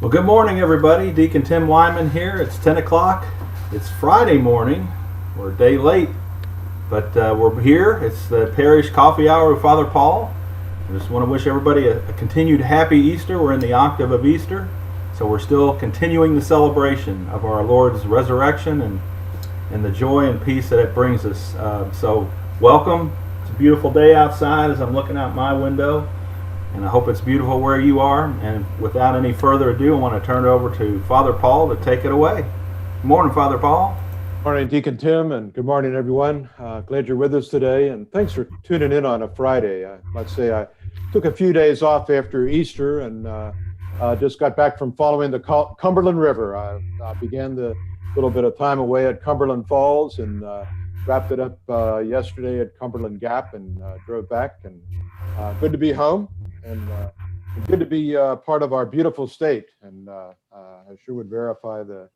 Well, good morning, everybody. Deacon Tim Wyman here. It's 10 o'clock. It's Friday morning. We're a day late, but we're here. It's the Parish Coffee Hour with Father Paul. I just want to wish everybody a continued happy Easter. We're in the octave of Easter, so we're still continuing the celebration of our Lord's resurrection and the joy and peace that it brings us. So welcome. It's a beautiful day outside as I'm looking out my window. And I hope it's beautiful where you are. And without any further ado, I want to turn it over to Father Paul to take it away. Good morning, Father Paul. Morning, Deacon Tim, and good morning, everyone. Glad you're with us today, and thanks for tuning in on a Friday. I must say I took a few days off after Easter and just got back from following the Cumberland River. I began the little bit of time away at Cumberland Falls and wrapped it up yesterday at Cumberland Gap and drove back. And good to be home. And good to be part of our beautiful state, and I sure would verify the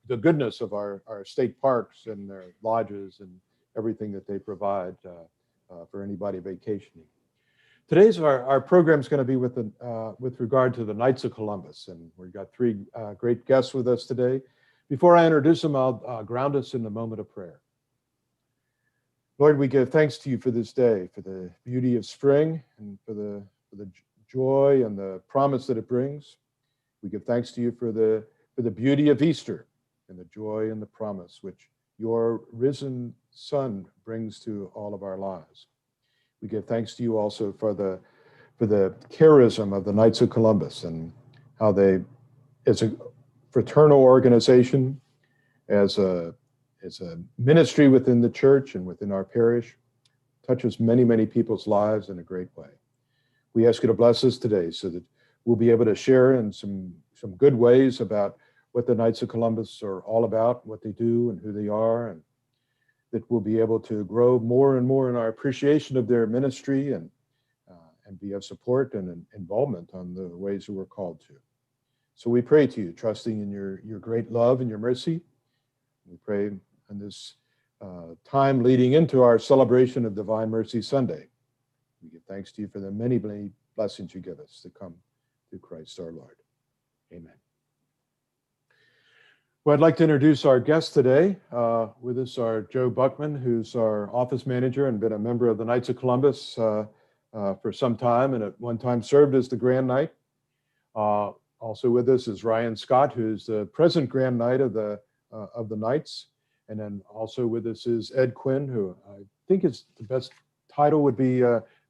goodness of our state parks and their lodges and everything that they provide for anybody vacationing. Today's our program is going to be with regard to the Knights of Columbus, and we've got three great guests with us today. Before I introduce them, I'll ground us in a moment of prayer. Lord, we give thanks to you for this day, for the beauty of spring and for the joy and the promise that it brings. We give thanks to you for the beauty of Easter and the joy and the promise which your risen Son brings to all of our lives. We give thanks to you also for the charism of the Knights of Columbus and how they, as a fraternal organization, as a ministry within the church and within our parish, touches many, many people's lives in a great way. We ask you to bless us today so that we'll be able to share in some good ways about what the Knights of Columbus are all about, what they do and who they are, and that we'll be able to grow more and more in our appreciation of their ministry and be of support and involvement on the ways that we're called to. So we pray to you, trusting in your great love and your mercy. We pray in this time leading into our celebration of Divine Mercy Sunday. We give thanks to you for the many, many blessings you give us that come through Christ our Lord. Amen. Well, I'd like to introduce our guests today. With us are Joe Buckman, who's our office manager and been a member of the Knights of Columbus for some time, and at one time served as the Grand Knight. Also with us is Ryan Scott, who's the present Grand Knight of the Knights. And then also with us is Ed Quinn, who I think is the best title would be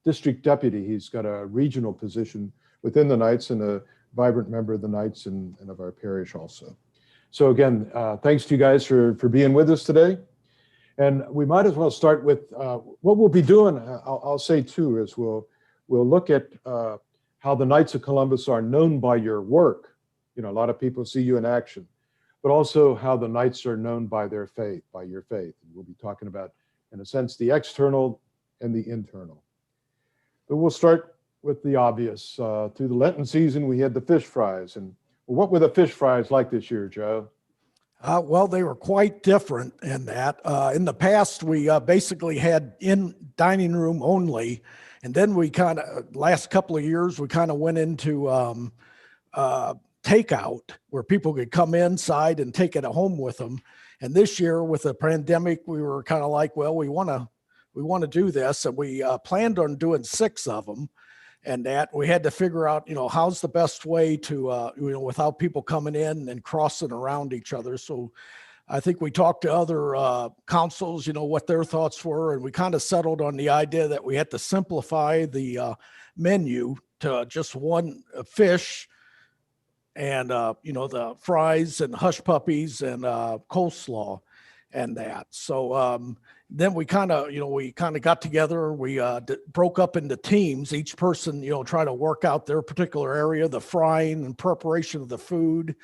District Deputy. He's got a regional position within the Knights and a vibrant member of the Knights and of our parish also. So again, thanks to you guys for being with us today. And we might as well start with what we'll be doing. I'll say too, is we'll look at how the Knights of Columbus are known by your work. You know, a lot of people see you in action, but also how the Knights are known by their faith, by your faith. And we'll be talking about, in a sense, the external and the internal. But we'll start with the obvious. Through the Lenten season, we had the fish fries. And what were the fish fries like this year, Joe? Well, they were quite different in that. In the past, we basically had in dining room only. And then we last couple of years, we kind of went into takeout where people could come inside and take it home with them. And this year with the pandemic, we were kind of like, well, we want to do this. And we planned on doing 6 of them. And that we had to figure out, how's the best way to, without people coming in and crossing around each other. So I think we talked to other councils, what their thoughts were. And we kind of settled on the idea that we had to simplify the menu to just one fish and, the fries and hush puppies and coleslaw and that. So then we kind of got together. We broke up into teams. Each person, try to work out their particular area, the frying and preparation of the food,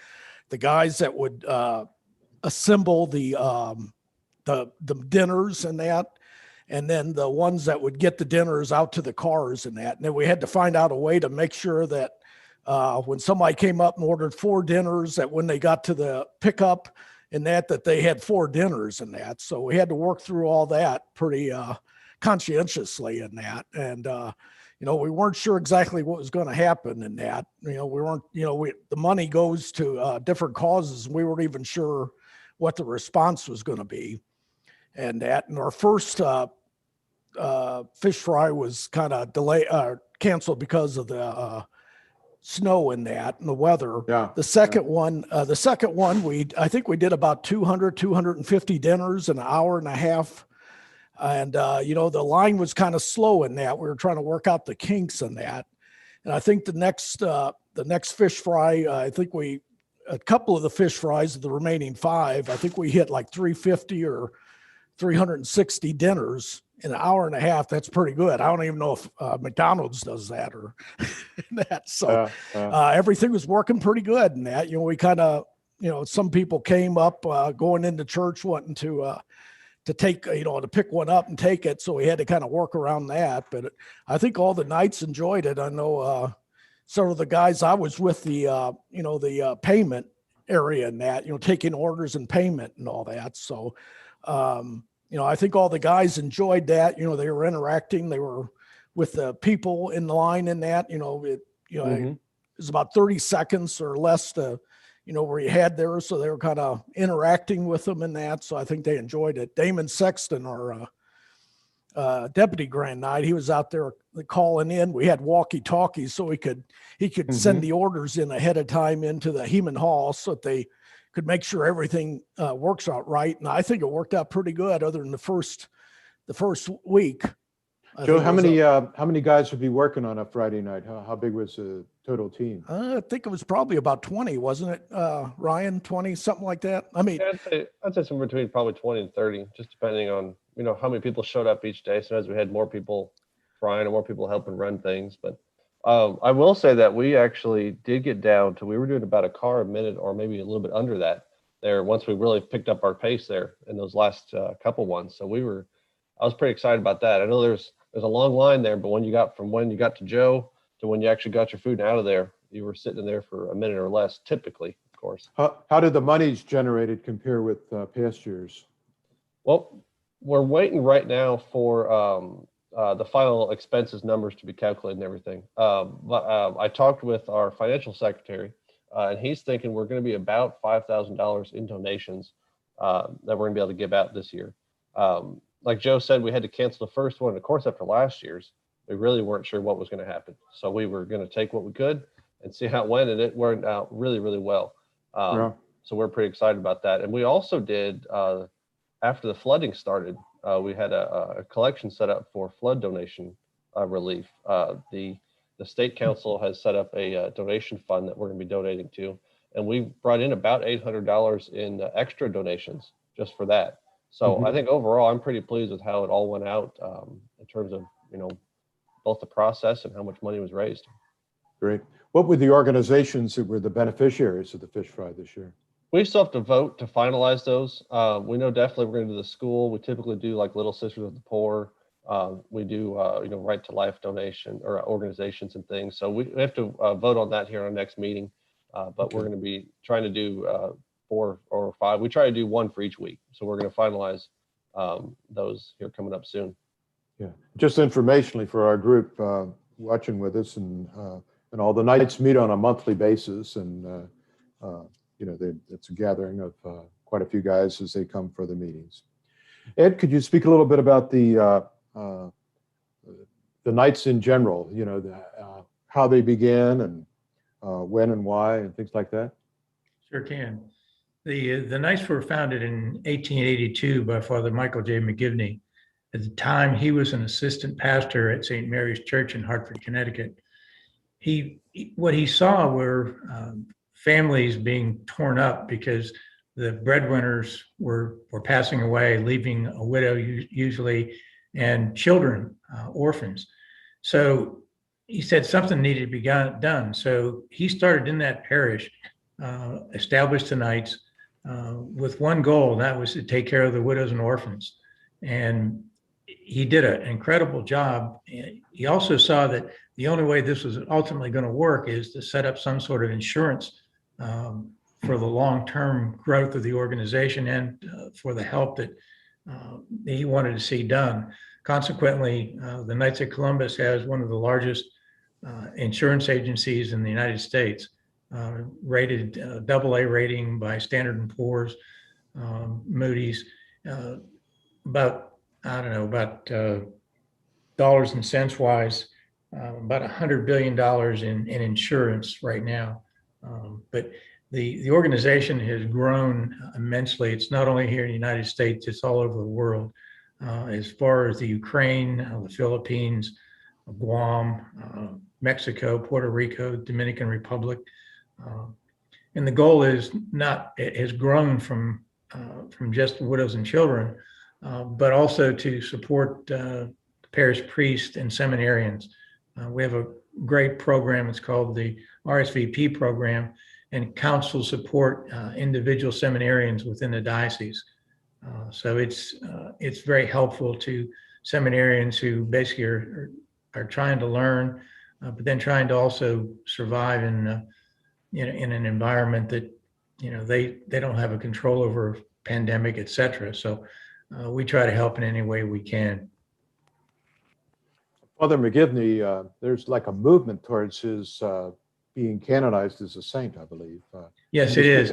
the guys that would assemble the dinners and that, and then the ones that would get the dinners out to the cars and that. And then we had to find out a way to make sure that when somebody came up and ordered 4 dinners, that when they got to the pickup and that they had 4 dinners and that. So we had to work through all that pretty conscientiously in that. And we weren't sure exactly what was going to happen in that. We weren't, the money goes to different causes. And we weren't even sure what the response was going to be. And our first fish fry was kind of canceled because of the snow in that and the weather. Yeah. The second one, I think we did about 250 dinners in an hour and a half. And, the line was kind of slow in that. We were trying to work out the kinks in that. And I think the next fish fry, a couple of the fish fries of the remaining 5, I think we hit like 350 or 360 dinners in an hour and a half. That's pretty good. I don't even know if McDonald's does that or that. So everything was working pretty good in that. We kind of, some people came up going into church wanting to take, to pick one up and take it. So we had to kind of work around that. But I think all the Knights enjoyed it. I know some of the guys I was with the payment area and that, taking orders and payment and all that. So, I think all the guys enjoyed that. They were interacting. They were with the people in the line in that. It was about 30 seconds or less to, where you had there. So they were kind of interacting with them in that. So I think they enjoyed it. Damon Sexton, our deputy Grand Knight, he was out there calling in. We had walkie-talkies so he could send the orders in ahead of time into the Heman Hall so that they could make sure everything works out right. And I think it worked out pretty good other than the first week. Joe, how many guys would be working on a Friday night? How big was the total team? I think it was probably about 20, wasn't it, Ryan? 20, something like that. I mean, I'd say somewhere between probably 20 and 30, just depending on, how many people showed up each day. Sometimes we had more people frying and more people helping run things. But I will say that we actually did get down to, we were doing about a car a minute or maybe a little bit under that there once we really picked up our pace there in those last couple ones. So I was pretty excited about that. I know there's a long line there, but when you got to Joe to when you actually got your food out of there, you were sitting in there for a minute or less, typically, of course. How did the monies generated compare with past years? Well, we're waiting right now for the final expenses numbers to be calculated and everything. But I talked with our financial secretary, and he's thinking we're going to be about $5,000 in donations that we're going to be able to give out this year. Like Joe said, we had to cancel the first one. Of course, after last year's, we really weren't sure what was going to happen. So we were going to take what we could and see how it went, and it worked out really, really well. So we're pretty excited about that. And we also did, after the flooding started, we had a collection set up for flood donation relief. The state council has set up a donation fund that we're going to be donating to, and we brought in about $800 in extra donations just for that. So I think overall, I'm pretty pleased with how it all went out in terms of, both the process and how much money was raised. Great. What were the organizations that were the beneficiaries of the fish fry this year? We still have to vote to finalize those. We know definitely we're going to do the school. We typically do like Little Sisters of the Poor. We do, Right to Life donation or organizations and things. So we have to vote on that here in our next meeting. But we're going to be trying to do 4 or 5. We try to do 1 for each week. So we're going to finalize those here coming up soon. Yeah, just informationally for our group watching with us, and all the Knights meet on a monthly basis, and it's a gathering of quite a few guys as they come for the meetings. Ed, could you speak a little bit about the Knights in general? How they began and when and why and things like that. Sure can. The Knights were founded in 1882 by Father Michael J. McGivney. At the time, he was an assistant pastor at St. Mary's Church in Hartford, Connecticut. What he saw were families being torn up because the breadwinners were passing away, leaving a widow usually, and children, orphans. So he said something needed to be done. So he started in that parish, established the Knights with one goal, and that was to take care of the widows and orphans. And he did an incredible job. He also saw that the only way this was ultimately going to work is to set up some sort of insurance for the long-term growth of the organization and for the help that he wanted to see done. consequently, the Knights of Columbus has one of the largest insurance agencies in the United States, rated AA rating by Standard and Poor's, Moody's, about, I don't know, about dollars and cents wise, about $100 billion in insurance right now. But the organization has grown immensely. It's not only here in the United States, it's all over the world. As far as the Ukraine, the Philippines, Guam, Mexico, Puerto Rico, Dominican Republic. And the goal is not, it has grown from just widows and children, but also to support parish priests and seminarians. We have a great program. It's called the RSVP program, and counsel support individual seminarians within the diocese. So it's very helpful to seminarians who basically are trying to learn, but then trying to also survive in an environment that they don't have a control over, pandemic, et cetera. So we try to help in any way we can. Father McGivney, there's like a movement towards his being canonized as a saint, I believe. Yes, it is.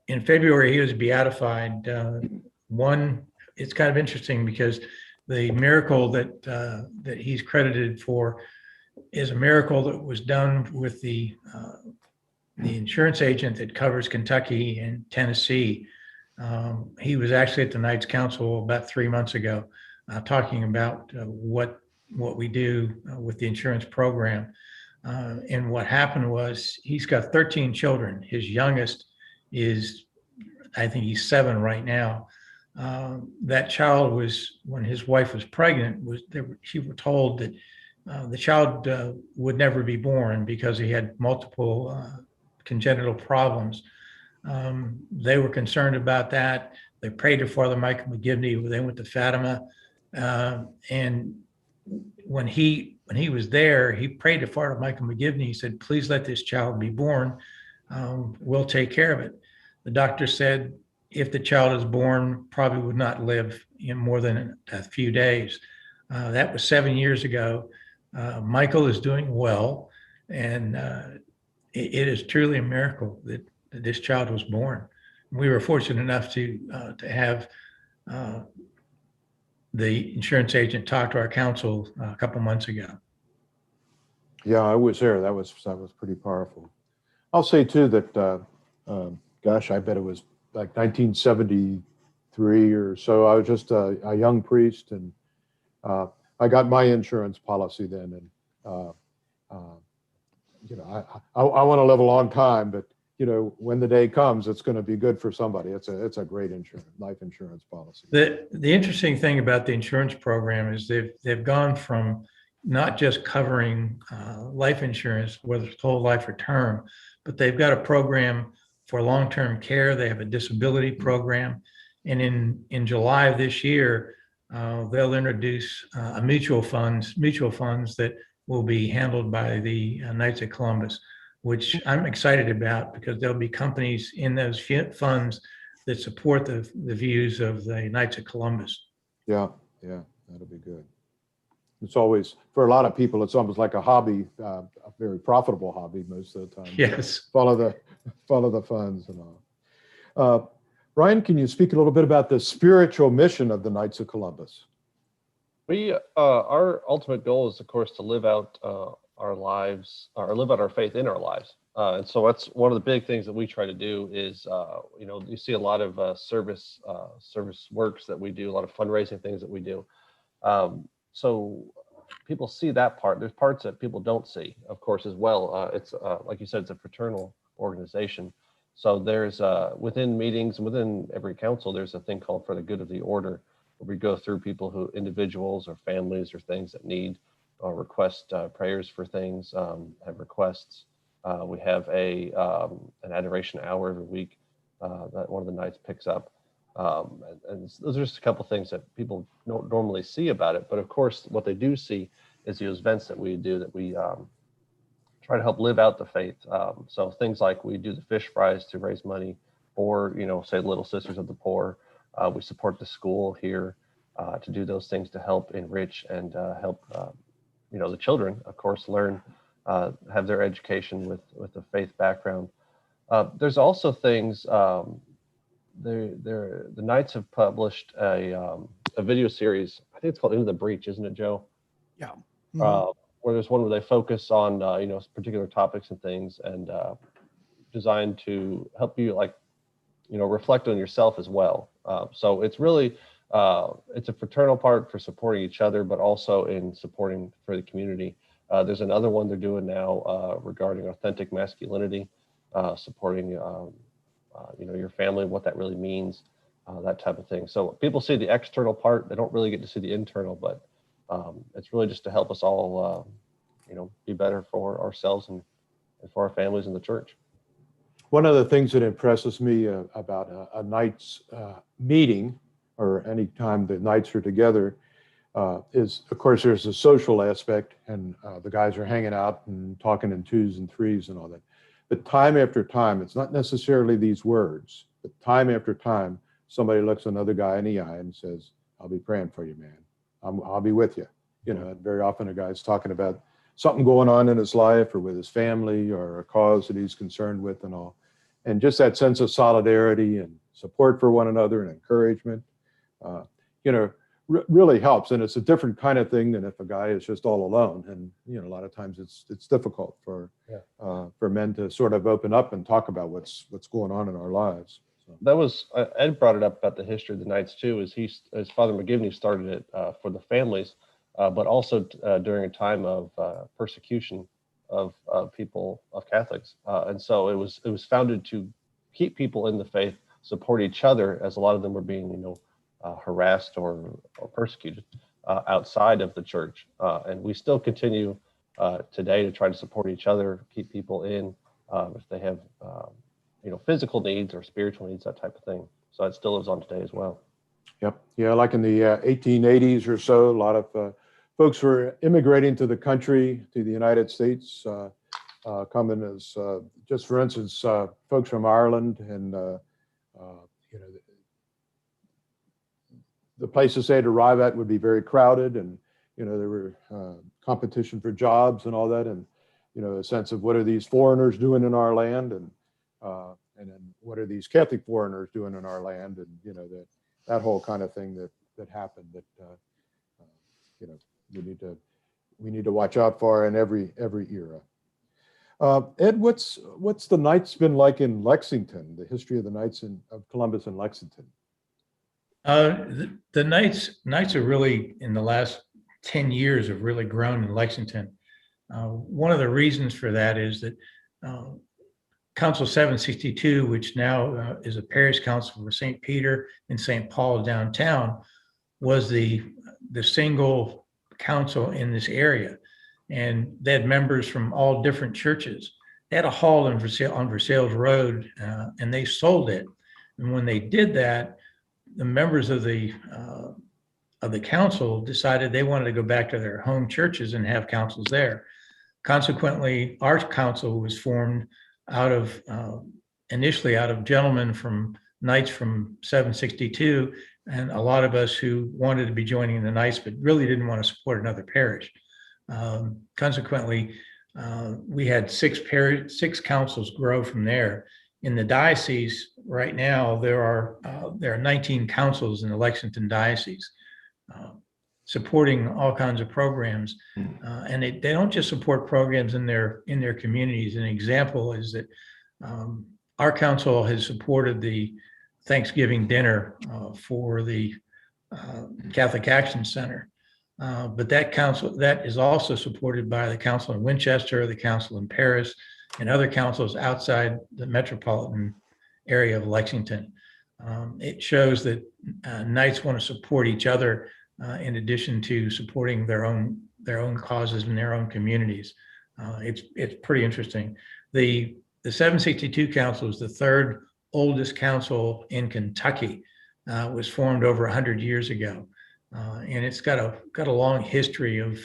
In February, he was beatified. It's kind of interesting because the miracle that he's credited for is a miracle that was done with the insurance agent that covers Kentucky and Tennessee. He was actually at the Knights Council about 3 months ago, talking about what we do with the insurance program. And what happened was he's got 13 children. His youngest is, I think he's 7 right now. That child was, when his wife was pregnant, she was told that the child would never be born because he had multiple congenital problems. They were concerned about that. They prayed to Father Michael McGivney. They went to Fatima, and when he was there, he prayed to Father Michael McGivney. He said, "Please let this child be born. We'll take care of it." The doctor said, if the child is born, probably would not live more than a few days. That was 7 years ago. Michael is doing well, and it is truly a miracle that this child was born. We were fortunate enough to have the insurance agent talk to our council a couple months ago. Yeah, I was there. That was pretty powerful. I'll say too that, gosh, I bet it was like 1973 or so. I was just a young priest, and I got my insurance policy then. And I want to live a long time, but when the day comes, it's going to be good for somebody. It's a great life insurance policy. The interesting thing about the insurance program is they've gone from not just covering life insurance, whether it's whole life or term, but they've got a program for long-term care. They have a disability program, and in July of this year, they'll introduce mutual funds that will be handled by the Knights of Columbus, which I'm excited about because there'll be companies in those funds that support the views of the Knights of Columbus. Yeah, that'll be good. It's always, for a lot of people, it's almost like a hobby, a very profitable hobby most of the time. Yes. Follow the funds and all. Ryan, can you speak a little bit about the spiritual mission of the Knights of Columbus? Our ultimate goal is, of course, to live out our lives, or live out our faith in our lives. And so that's one of the big things that we try to do is, you see a lot of service works that we do, a lot of fundraising things that we do. So people see that part. There's parts that people don't see, of course, as well. It's like you said, it's a fraternal organization. So there's within meetings, within every council, there's a thing called For the Good of the Order, where we go through individuals or families or things that need or request prayers for things, have requests. We have an adoration hour every week that one of the Knights picks up. And those are just a couple things that people don't normally see about it. But of course, what they do see is those events that we do, that we try to help live out the faith. So things like we do the fish fries to raise money for, say, Little Sisters of the Poor. We support the school here. to do those things to help enrich and help the children, of course, learn, have their education with a faith background. There's also things. The Knights have published a video series. I think it's called Into the Breach, isn't it, Joe? Yeah. Where there's one where they focus on particular topics and things, and designed to help you reflect on yourself as well. So it's really it's a fraternal part for supporting each other, but also in supporting for the community. There's another one they're doing now regarding authentic masculinity, supporting your family, what that really means, that type of thing. So people see the external part; they don't really get to see the internal. But it's really just to help us all, be better for ourselves and for our families in the church. One of the things that impresses me about a Knights meeting, or any time the Knights are together, is, of course, there's a social aspect, and the guys are hanging out and talking in twos and threes and all that. But time after time, it's not necessarily these words, but time after time, somebody looks another guy in the eye and says, "I'll be praying for you, man. I'll be with you." And very often a guy's talking about something going on in his life or with his family or a cause that he's concerned with and all. And just that sense of solidarity and support for one another and encouragement, really helps. And it's a different kind of thing than if a guy is just all alone. And, a lot of times it's difficult for men to sort of open up and talk about what's going on in our lives. So. That was, Ed brought it up about the history of the Knights too, as Father McGivney started it for the families, but also during a time of persecution of people, of Catholics. And so it was founded to keep people in the faith, support each other, as a lot of them were being, harassed or persecuted outside of the church. And we still continue today to try to support each other, keep people in if they have, physical needs or spiritual needs, that type of thing. So it still lives on today as well. Yep. Yeah, like in the 1880s or so, a lot of folks were immigrating to the country, to the United States, coming as, just for instance, folks from Ireland, and the places they'd arrive at would be very crowded, and there were competition for jobs and all that, and a sense of what are these foreigners doing in our land, and then what are these Catholic foreigners doing in our land, and that whole kind of thing that happened that we need to watch out for in every era. Ed, what's the Knights been like in Lexington? The history of the Knights of Columbus in Lexington. The Knights are really, in the last 10 years, have really grown in Lexington. One of the reasons for that is that Council 762, which now is a parish council for St. Peter and St. Paul downtown, was the single council in this area. And they had members from all different churches. They had a hall on Versailles Road, and they sold it. And when they did that, the members of the council decided they wanted to go back to their home churches and have councils there. Consequently, our council was formed initially out of gentlemen from Knights from 762, and a lot of us who wanted to be joining the Knights but really didn't want to support another parish. Consequently, we had six councils grow from there. In the diocese right now, there are 19 councils in the Lexington diocese, supporting all kinds of programs, and they don't just support programs in their communities. An example is that our council has supported the Thanksgiving dinner for the Catholic Action Center. But that is also supported by the council in Winchester, the council in Paris, and other councils outside the metropolitan area of Lexington. It shows that Knights want to support each other in addition to supporting their own causes in their own communities. It's pretty interesting. The 762 Council is the third oldest council in Kentucky. Was formed over 100 years ago. And it's got a long history of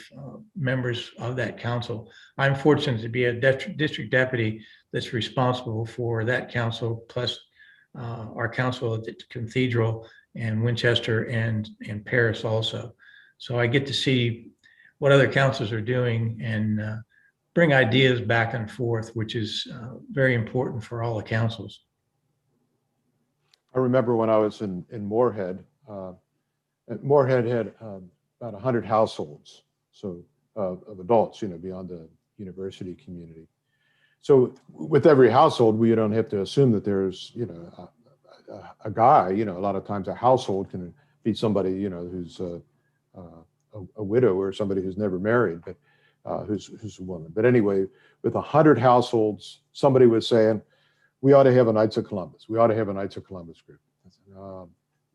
members of that council. I'm fortunate to be a district deputy that's responsible for that council, plus our council at the Cathedral and Winchester and Paris also. So I get to see what other councils are doing and bring ideas back and forth, which is very important for all the councils. I remember when I was in Moorhead. Moorhead had about 100 households, so of adults, beyond the university community. So with every household, we don't have to assume that there's, a guy. A lot of times a household can be somebody, who's a widow or somebody who's never married, but who's a woman. But anyway, with 100 households, somebody was saying, we ought to have a Knights of Columbus. We ought to have a Knights of Columbus group. I said,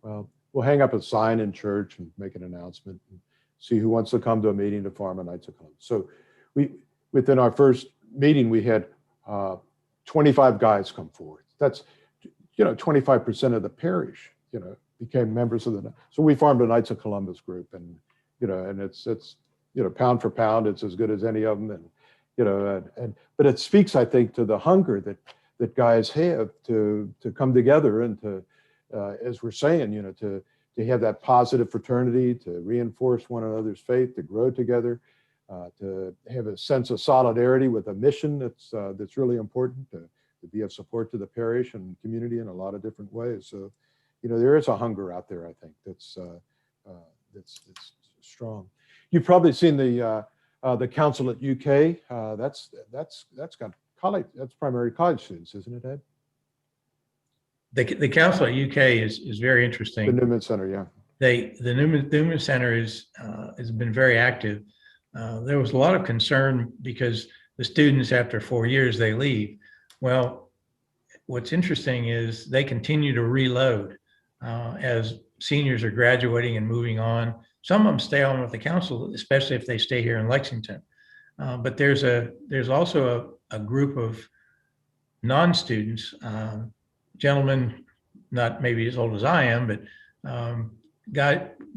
well, we'll hang up a sign in church and make an announcement and see who wants to come to a meeting to form a Knights of Columbus. So within our first meeting, we had 25 guys come forward. That's, 25% of the parish, became members of the, so we formed a Knights of Columbus group, and, and it's, pound for pound, it's as good as any of them. And, but it speaks, I think, to the hunger that guys have to come together and to, as we're saying, to have that positive fraternity, to reinforce one another's faith, to grow together, to have a sense of solidarity with a mission that's really important, to be of support to the parish and community in a lot of different ways. So, there is a hunger out there, I think, that's strong. You've probably seen the council at UK. That's got college. That's primarily college students, isn't it, Ed? The council at UK is very interesting. The Newman Center, yeah. The Newman Center has been very active. There was a lot of concern because the students, after 4 years, they leave. Well, what's interesting is they continue to reload as seniors are graduating and moving on. Some of them stay on with the council, especially if they stay here in Lexington. But there's also a group of non-students, gentlemen, not maybe as old as I am, but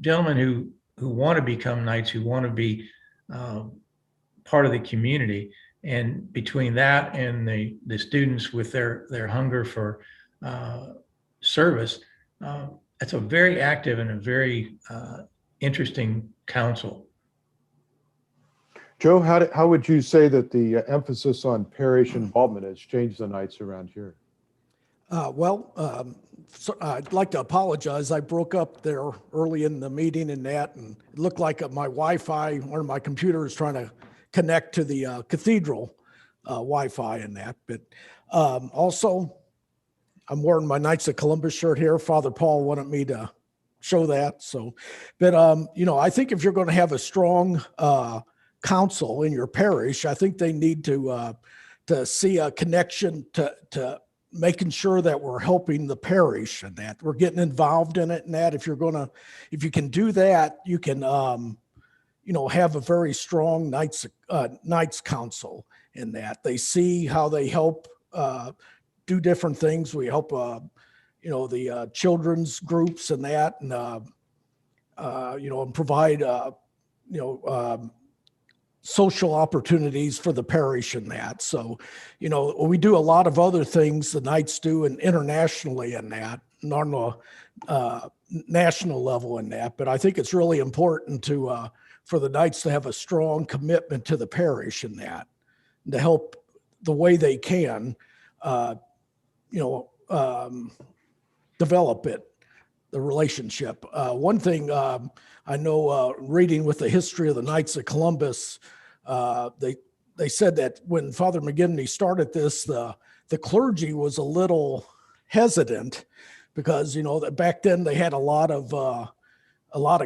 gentlemen who want to become knights, who want to be part of the community. And between that and the students with their hunger for service, it's a very active and a very interesting council. Joe, how would you say that the emphasis on parish involvement has changed the Knights around here? So I'd like to apologize. I broke up there early in the meeting and it looked like my Wi-Fi or my computer is trying to connect to the Cathedral Wi-Fi and that. But also, I'm wearing my Knights of Columbus shirt here. Father Paul wanted me to show that. So, but I think if you're going to have a strong council in your parish, I think they need to see a connection to making sure that we're helping the parish and that we're getting involved in it and that if you can do that, you can, have a very strong Knights Council in that. They see how they help do different things. We help, the children's groups and that, and, and provide, social opportunities for the parish and that. So, we do a lot of other things the Knights do and internationally in that, on the national level in that. But I think it's really important for the Knights to have a strong commitment to the parish in that, and to help the way they can, develop the relationship. One thing I know, reading with the history of the Knights of Columbus, they said that when Father McGivney started this, the clergy was a little hesitant because that back then they had a lot of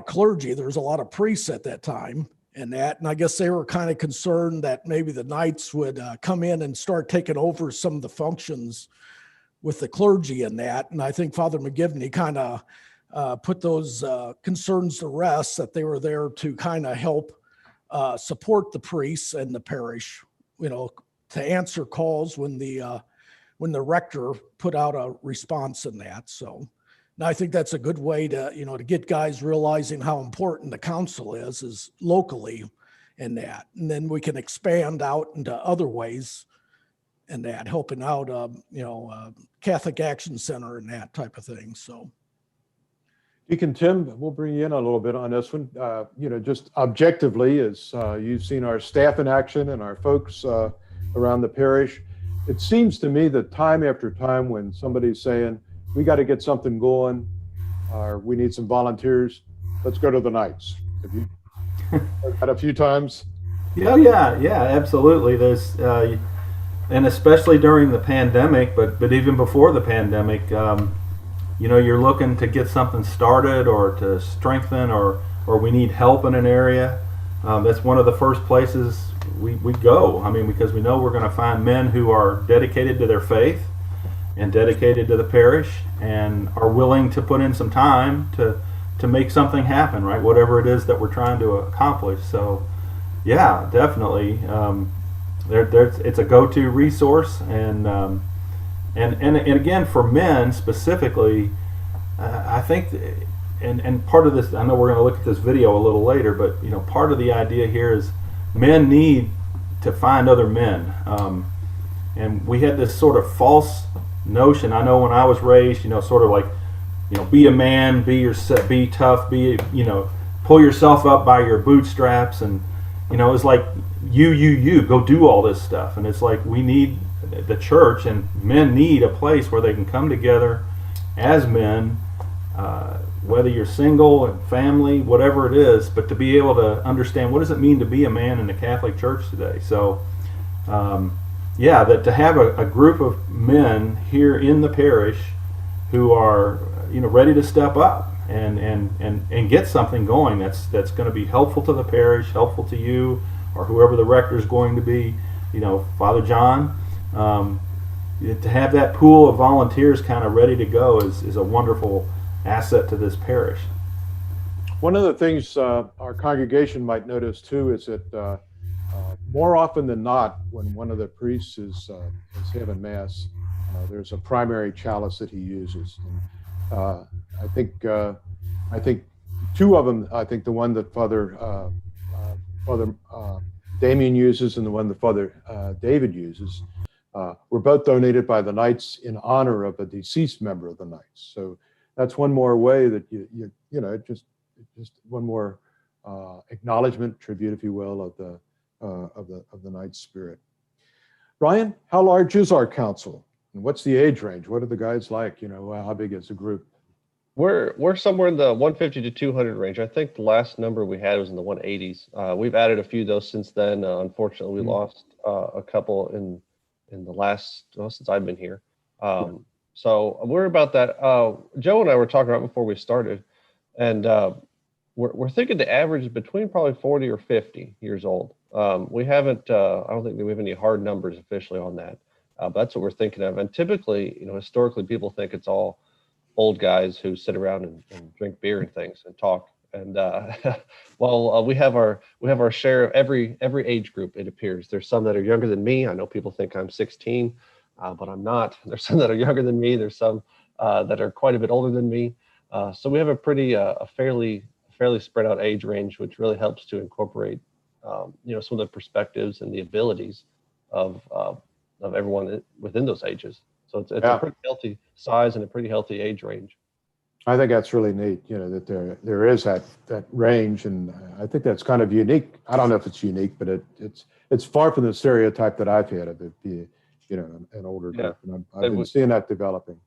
clergy. There was a lot of priests at that time, and I guess they were kind of concerned that maybe the Knights would come in and start taking over some of the functions with the clergy and that. And I think Father McGivney kind of put those concerns to rest, that they were there to kind of help support the priests and the parish, to answer calls when the rector put out a response in that. So now I think that's a good way to, to get guys realizing how important the council is locally in that. And then we can expand out into other ways and that, helping out, Catholic Action Center and that type of thing. So, Deacon Tim, we'll bring you in a little bit on this one. Just objectively, as you've seen our staff in action and our folks around the parish, it seems to me that time after time when somebody's saying, we got to get something going, or we need some volunteers, let's go to the nights. Have you heard that a few times? Yeah, absolutely. There's, and especially during the pandemic, but even before the pandemic, you're looking to get something started or to strengthen, or we need help in an area. That's one of the first places we go. I mean, because we know we're going to find men who are dedicated to their faith and dedicated to the parish and are willing to put in some time to make something happen, right? Whatever it is that we're trying to accomplish. So, yeah, definitely. It's a go-to resource, and again, for men specifically, I think, and part of this, I know we're going to look at this video a little later, but part of the idea here is men need to find other men, and we had this sort of false notion. I know when I was raised, sort of like, be a man, be tough, pull yourself up by your bootstraps, and it's like you go do all this stuff, and it's like we need the church, and men need a place where they can come together as men, whether you're single and family, whatever it is, but to be able to understand what does it mean to be a man in the Catholic Church today. So that to have a group of men here in the parish who are ready to step up and get something going that's going to be helpful to the parish, helpful to you, or whoever the rector is going to be, Father John. To have that pool of volunteers kind of ready to go is a wonderful asset to this parish. One of the things our congregation might notice too is that more often than not, when one of the priests is having Mass, there's a primary chalice that he uses. And, I think two of them. I think the one that Father Damien uses and the one that Father David uses were both donated by the Knights in honor of a deceased member of the Knights. So that's one more way that just one more acknowledgement, tribute, if you will, of the Knights spirit. Ryan, how large is our council? And what's the age range? What are the guys like? How big is the group? We're somewhere in the 150 to 200 range. I think the last number we had was in the 180s. We've added a few of those since then. Unfortunately, we lost a couple in the last, since I've been here. So we're about that. Joe and I were talking about before we started, and we're thinking the average is between probably 40 or 50 years old. We haven't, I don't think that we have any hard numbers officially on that. But that's what we're thinking of. And typically, historically, people think it's all old guys who sit around and drink beer and things and talk. And we have our share of every age group. It appears there's some that are younger than me. I know people think I'm 16, but I'm not. There's some that are younger than me. There's some that are quite a bit older than me. So we have a fairly spread out age range, which really helps to incorporate some of the perspectives and the abilities of everyone within those ages. So it's a pretty healthy size and a pretty healthy age range. I think that's really neat, that there is that range, and I think that's kind of unique. I don't know if it's unique, but it's far from the stereotype that I've had of it being, an older group. And I've been seeing that developing.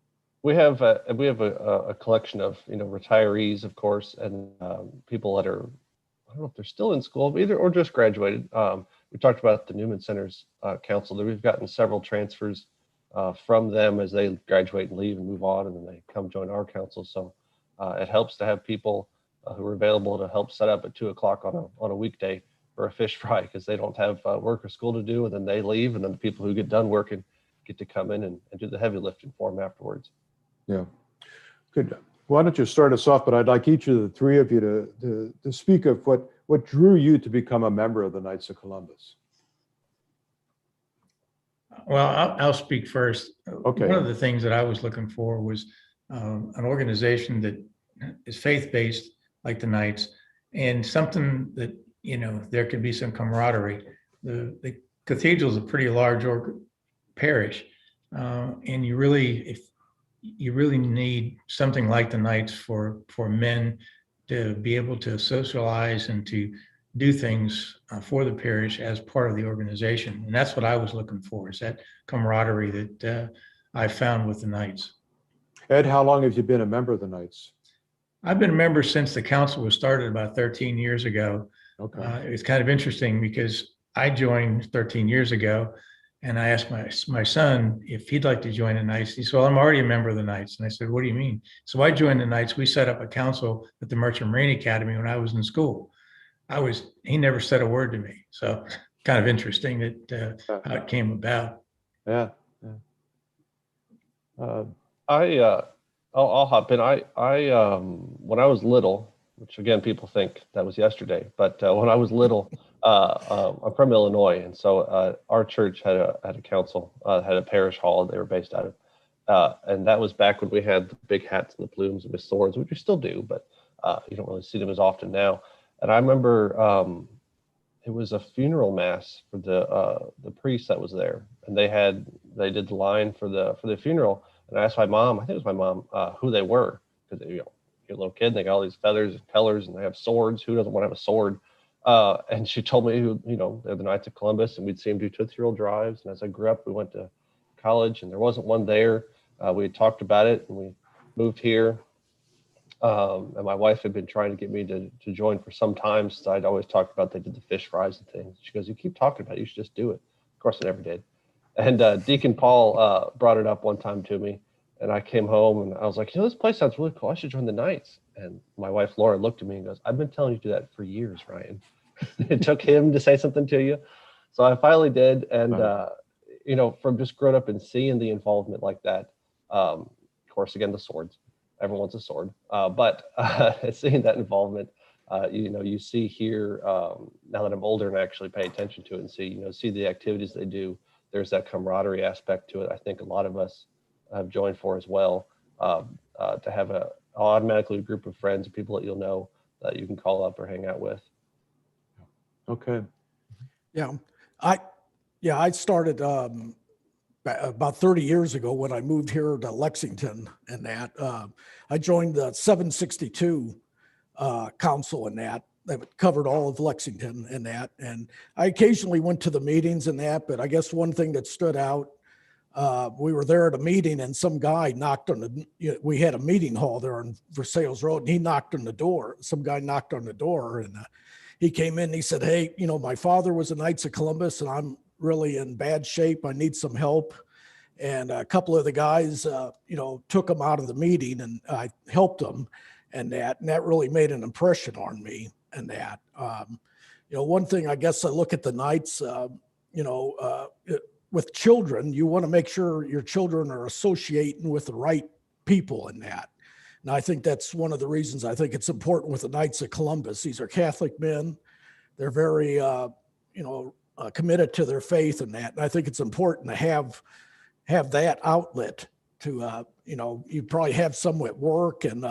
We have a collection of retirees, of course, and people that are, I don't know if they're still in school either or just graduated. We talked about the Newman Center's council. That we've gotten several transfers from them as they graduate and leave and move on, and then they come join our council. So it helps to have people who are available to help set up at 2:00 on a weekday for a fish fry, because they don't have work or school to do, and then they leave, and then the people who get done working get to come in and do the heavy lifting for them afterwards. Yeah, good. Why don't you start us off? But I'd like each of the three of you to speak of what drew you to become a member of the Knights of Columbus. Well, I'll speak first. Okay. One of the things that I was looking for was an organization that is faith-based, like the Knights, and something that, there could be some camaraderie. The Cathedral is a pretty large parish, and you really, you really need something like the Knights for men to be able to socialize and to do things for the parish as part of the organization. And that's what I was looking for, is that camaraderie that I found with the Knights. Ed, how long have you been a member of the Knights? I've been a member since the council was started about 13 years ago. Okay. It's kind of interesting because I joined 13 years ago, and I asked my son if he'd like to join the Knights. He said, well, I'm already a member of the Knights. And I said, what do you mean? So I joined the Knights. We set up a council at the Merchant Marine Academy when I was in school. He never said a word to me. So kind of interesting that how it came about. Yeah. I'll hop in. When I was little, which again, people think that was yesterday, but when I was little, I'm from Illinois. And so our church had a council, had a parish hall they were based out of. And that was back when we had the big hats and the plumes with swords, which we still do, but you don't really see them as often now. And I remember it was a funeral mass for the priest that was there, and they did the line for the funeral. And I asked my mom, I think it was my mom, who they were, because you're a little kid, and they got all these feathers and colors, and they have swords. Who doesn't want to have a sword? And she told me, they're the Knights of Columbus, and we'd see them do Tootsie Roll drives. And as I grew up, we went to college, and there wasn't one there. We had talked about it, and we moved here. And my wife had been trying to get me to join for some time, since I'd always talked about they did the fish fries and things. She goes, you keep talking about it, you should just do it. Of course, I never did. And Deacon Paul brought it up one time to me, and I came home and I was like, this place sounds really cool. I should join the Knights. And my wife, Laura, looked at me and goes, I've been telling you to do that for years, Ryan. It took him to say something to you. So I finally did. And, from just growing up and seeing the involvement like that, of course, again, the swords, everyone wants a sword. But seeing that involvement, you see here, now that I'm older and actually pay attention to it and see the activities they do, there's that camaraderie aspect to it. I think a lot of us have joined for as well, to have automatically a group of friends and people that you'll know that you can call up or hang out with. Okay. Yeah. I started about 30 years ago when I moved here to Lexington, and that I joined the 762 council in that covered all of Lexington and that, and I occasionally went to the meetings and that, but I guess one thing that stood out, we were there at a meeting and some guy knocked on we had a meeting hall there on Versailles Road, and he knocked on the door. Some guy knocked on the door, and he came in and he said, hey, my father was a Knights of Columbus and I'm really in bad shape. I need some help. And a couple of the guys, took him out of the meeting, and I helped him and that really made an impression on me. And that, one thing, I guess I look at the Knights, with children, you want to make sure your children are associating with the right people in that. And I think that's one of the reasons I think it's important with the Knights of Columbus. These are Catholic men. They're very, committed to their faith and that. And I think it's important to have that outlet to, you probably have some at work and,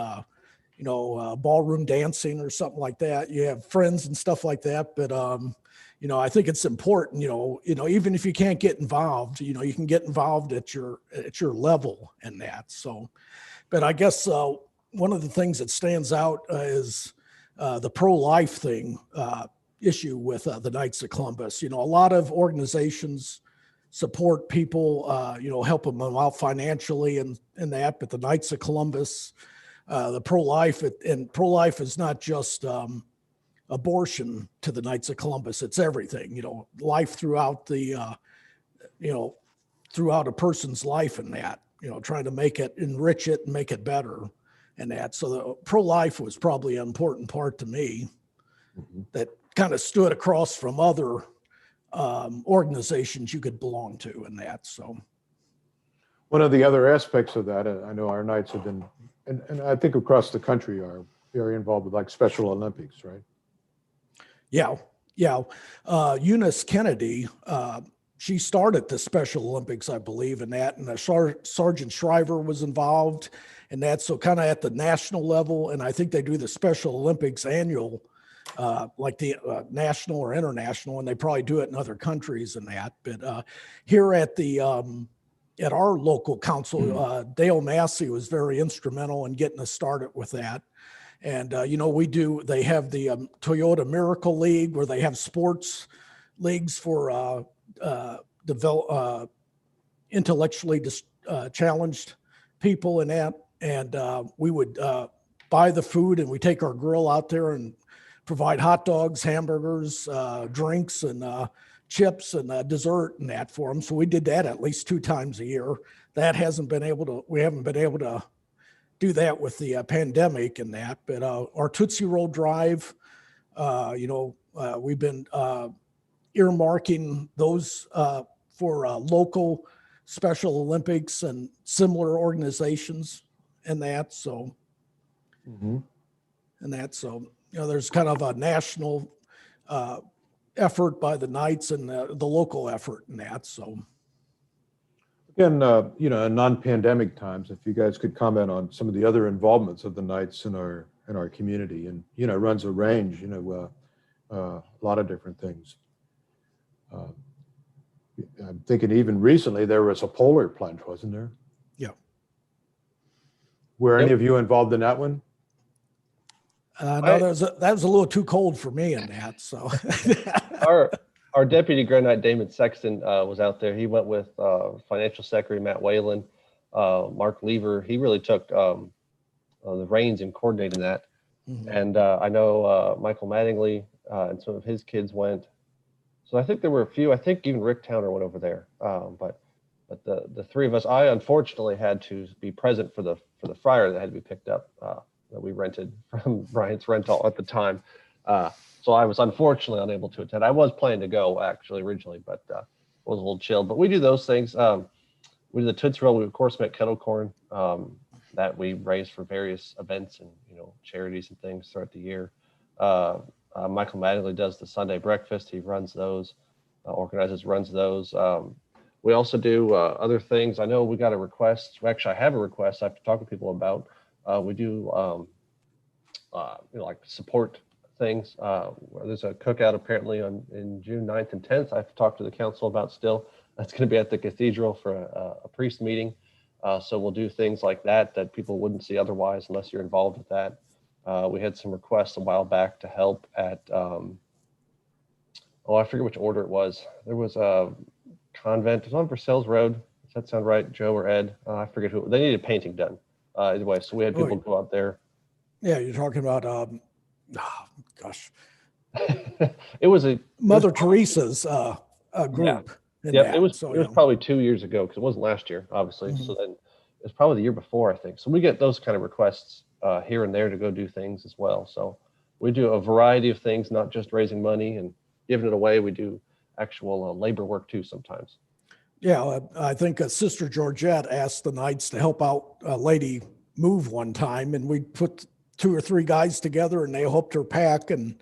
ballroom dancing or something like that. You have friends and stuff like that. But, I think it's important, even if you can't get involved, you can get involved at your level and that. So, but I guess one of the things that stands out is the pro-life thing issue with the Knights of Columbus. A lot of organizations support people, helping them out financially and that, but the Knights of Columbus, the pro-life, and pro-life is not just abortion to the Knights of Columbus. It's everything, life throughout the, throughout a person's life and that, trying to enrich it and make it better and that. So the pro-life was probably an important part to me that kind of stood across from other organizations you could belong to and that. So One of the other aspects of that, I know our Knights have been, and I think across the country are very involved with like Special Olympics, right? Yeah. Eunice Kennedy, she started the Special Olympics, I believe, in that, and Sergeant Shriver was involved in that. So kind of at the national level, and I think they do the Special Olympics annual, like the national or international, and they probably do it in other countries and that. But here at the at our local council, Dale Massey was very instrumental in getting us started with that. And, they have the Toyota Miracle League where they have sports leagues for intellectually challenged people and that. And we would buy the food and we take our grill out there and provide hot dogs, hamburgers, drinks, and chips and dessert and that for them. So we did that at least 2 times a year. We haven't been able to do that with the pandemic and that, but our Tootsie Roll Drive, we've been earmarking those for local Special Olympics and similar organizations and that. So, there's kind of a national effort by the Knights and the local effort in that. So, Again, in non-pandemic times, if you guys could comment on some of the other involvements of the Knights in our community, and it runs a range, a lot of different things. I'm thinking even recently there was a polar plunge, wasn't there? Yeah. Were any of you involved in that one? No, that was a little too cold for me in that. So our deputy Grand Knight Damon Sexton was out there. He went with financial secretary Matt Whalen, Mark Lever. He really took the reins in coordinating that. Mm-hmm. And I know Michael Mattingly and some of his kids went. So I think there were a few. I think even Rick Towner went over there. But the 3 of us, I unfortunately had to be present for the fryer that had to be picked up that we rented from Bryant's Rental at the time. So I was unfortunately unable to attend. I was planning to go actually originally, but it was a little chill. But we do those things. We do the Tootsie Roll. We of course make kettle corn that we raise for various events and charities and things throughout the year. Michael Mattingly does the Sunday breakfast. He runs those, runs those. We also do other things. I know we got a request. Actually, I have a request I have to talk to people about. We do like support things. There's a cookout apparently in June 9th and 10th. I have to talk to the council about still. That's going to be at the Cathedral for a priest meeting. So we'll do things like that people wouldn't see otherwise unless you're involved with that. We had some requests a while back to help at, I forget which order it was. There was a convent. It was on Versailles Road. Does that sound right, Joe or Ed? I forget who. They needed painting done. Either way, so we had people go out there. Yeah, you're talking about, it was Mother Teresa's group. Yeah, it was probably 2 years ago because it wasn't last year, obviously. Mm-hmm. So then it was probably the year before, I think. So we get those kind of requests here and there to go do things as well. So we do a variety of things, not just raising money and giving it away. We do actual labor work too sometimes. Yeah, I think Sister Georgette asked the Knights to help out a lady move one time, and we put 2 or 3 guys together and they helped her pack. And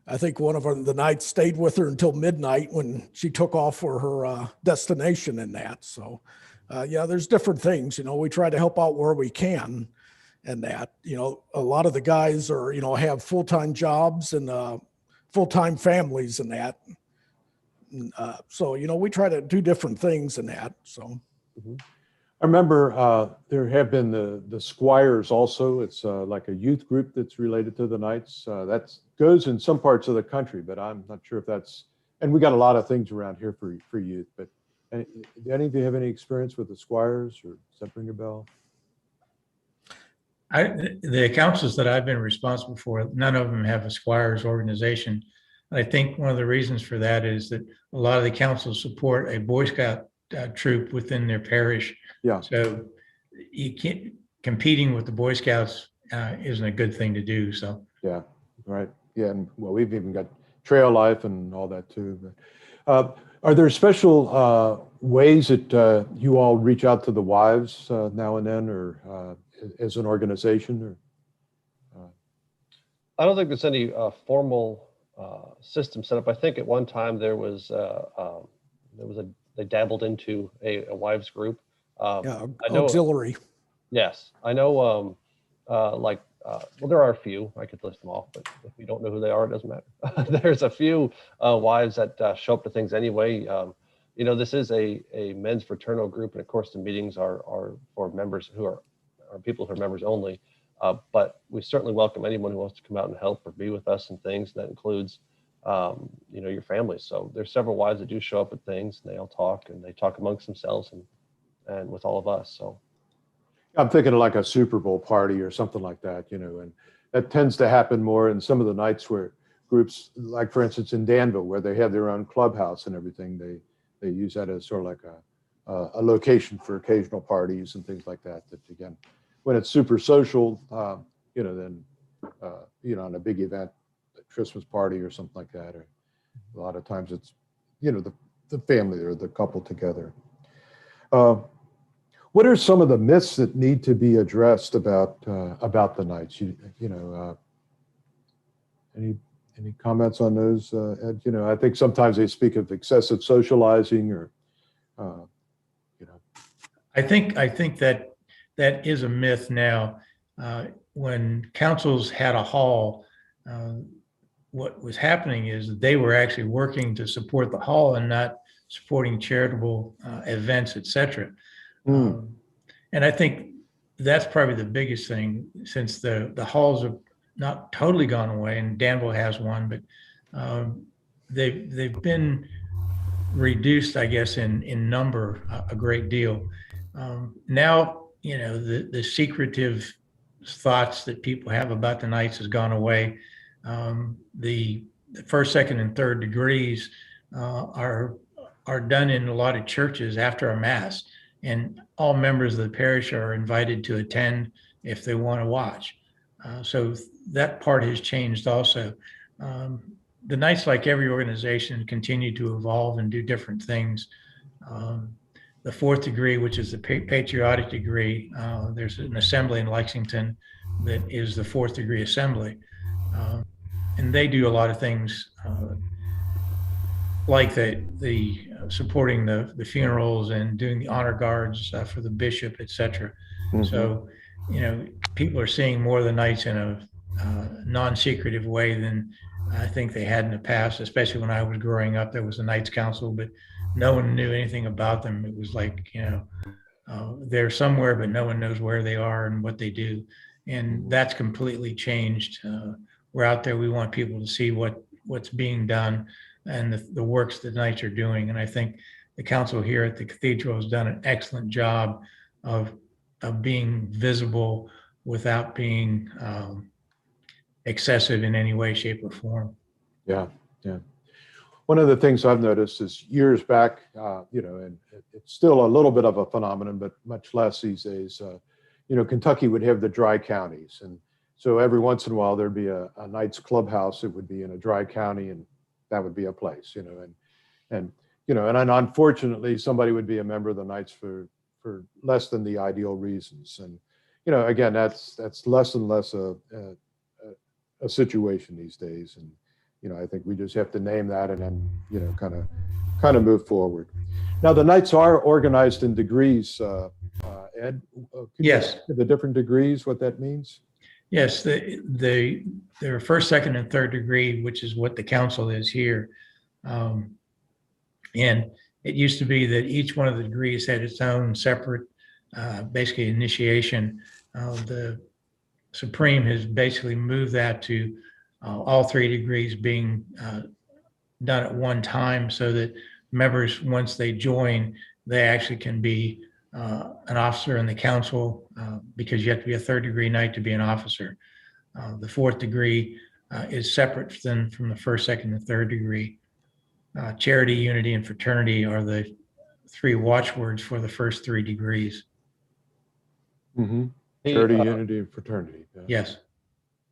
I think one of the Knights stayed with her until midnight when she took off for her destination in that. So there's different things, we try to help out where we can. And that, a lot of the guys are, have full-time jobs and full-time families and that. So, we try to do different things in that. So I remember there have been the Squires also. It's like a youth group that's related to the Knights. That goes in some parts of the country, but I'm not sure if that's, and we got a lot of things around here for youth, but do any of you have any experience with the Squires, or does that ring a bell? The councils that I've been responsible for, none of them have a Squires organization. I think one of the reasons for that is that a lot of the councils support a Boy Scout troop within their parish. Yeah. So you can't, competing with the Boy Scouts isn't a good thing to do. So. Yeah. Right. Yeah. And well, we've even got trail life and all that too. But, are there special ways that you all reach out to the wives now and then, or as an organization? Or I don't think there's any formal system set up. I think at one time there was they dabbled into a wives group. Auxiliary. Yes, I know. Well, there are a few. I could list them off, but if you don't know who they are, it doesn't matter. There's a few wives that show up to things anyway. this is a men's fraternal group, and of course the meetings are for members who are people who are members only. But we certainly welcome anyone who wants to come out and help or be with us and things. That includes, your family. So there's several wives that do show up at things, and they all talk, and they talk amongst themselves and with all of us. So I'm thinking of like a Super Bowl party or something like that, and that tends to happen more in some of the nights where groups, like for instance in Danville, where they have their own clubhouse and everything. They use that as sort of like a location for occasional parties and things like that. That again, when it's super social, then on a big event, a Christmas party or something like that, or a lot of times it's the family or the couple together. What are some of the myths that need to be addressed about the nights? Any comments on those, Ed? I think sometimes they speak of excessive socializing, or I think that is a myth now. When councils had a hall, what was happening is that they were actually working to support the hall and not supporting charitable events, etc. And I think that's probably the biggest thing, since the halls have not totally gone away, and Danville has one, but they've been reduced, I guess, in number a great deal. Now, the secretive thoughts that people have about the nights has gone away. The first, second, and third degrees are done in a lot of churches after a mass, and all members of the parish are invited to attend if they want to watch. So that part has changed also. The nights, like every organization, continue to evolve and do different things. The fourth degree, which is the patriotic degree, there's an assembly in Lexington that is the fourth degree assembly. And they do a lot of things like the supporting the funerals and doing the honor guards for the bishop, etc. Mm-hmm. So, people are seeing more of the nights in a non-secretive way than I think they had in the past, especially when I was growing up. There was a Knights Council, but no one knew anything about them. It was like, they're somewhere, but no one knows where they are and what they do. And that's completely changed. We're out there. We want people to see what's being done and the works that Knights are doing. And I think the council here at the Cathedral has done an excellent job of being visible without being excessive in any way, shape, or form. Yeah. One of the things I've noticed is years back, and it's still a little bit of a phenomenon, but much less these days. Kentucky would have the dry counties, and so every once in a while there'd be a Knights clubhouse. It would be in a dry county, and that would be a place, and unfortunately somebody would be a member of the Knights for less than the ideal reasons, and again that's less and less a situation these days, and I think we just have to name that and then kind of move forward. Now the Knights are organized in degrees. Ed, yes, the different degrees, what that means? Yes, there are first, second, and third degree, which is what the council is here. And it used to be that each one of the degrees had its own separate, basically initiation. The Supreme has basically moved that to all three degrees being done at one time, so that members, once they join, they actually can be an officer in the council, because you have to be a third degree Knight to be an officer. The fourth degree is separate from the first, second, and third degree. Charity, unity, and fraternity are the three watchwords for the first three degrees. Mm-hmm. Charity, unity, and fraternity. Yeah. Yes.